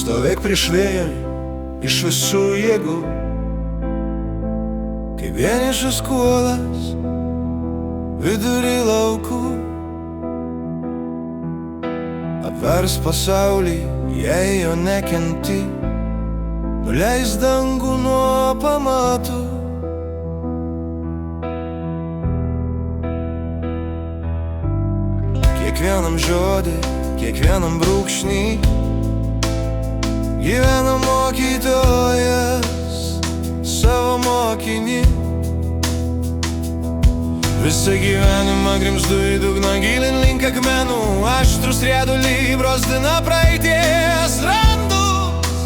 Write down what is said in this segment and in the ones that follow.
Stovėk prieš vėją iš visų jėgų, kaip vienišas kuolas vidury laukų. Apvers pasaulį, jei jo nekenti, nuleis dangų nuo pamatų. Kiekvienam žodį, kiekvienam brūkšnį gyvena mokytojas savo mokinį. Visą gyvenimą grimzdu į dugną, gilin link akmenų, aštrus rieduliai brosdina praeities randus.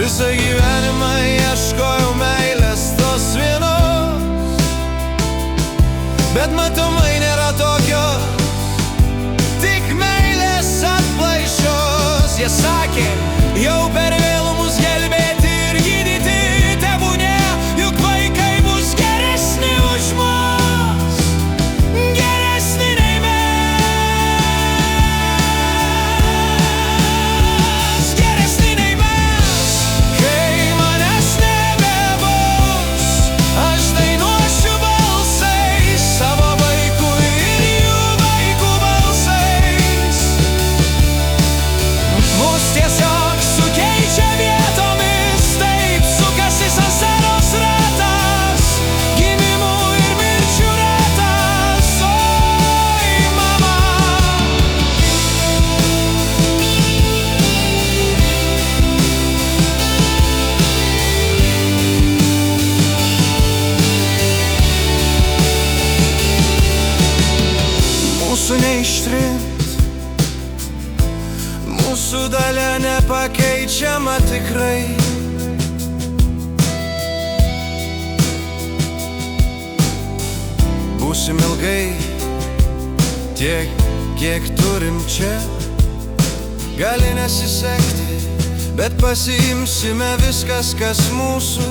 Visą gyvenimą ieškojau meilės tos vienos, bet matomai nėra tokios, tik meilės atplaišos. Jie sakė, jau per vėlu mus gelbėti ir gydyti, tebūnie, juk vaikai bus geresni už mus, geresni nei mes, geresni nei mes. Kai manęs nebebus, aš dainuosiu balsais, savo vaikų ir jų vaikų balsais. Mus tiesiog sukeičia vietomis, taip sukasi sansaros ratas, gimimų ir mirčių ratas. Oi, mama! Mūsų neištrint, mūsų dalia nepakeičiama tikrai. Būsim ilgai, tiek, kiek turim čia. Gali nesisekti, bet pasiimsime viskas, kas mūsų.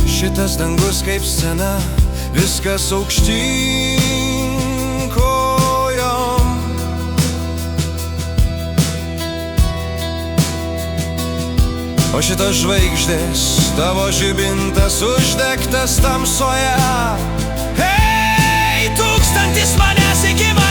Šitas dangus kaip scena, viskas aukštyn kojom. O šitas žvaigždės, tavo žibintas uždegtas tamsoje. Hei, tūkstantis manęs iki manęs.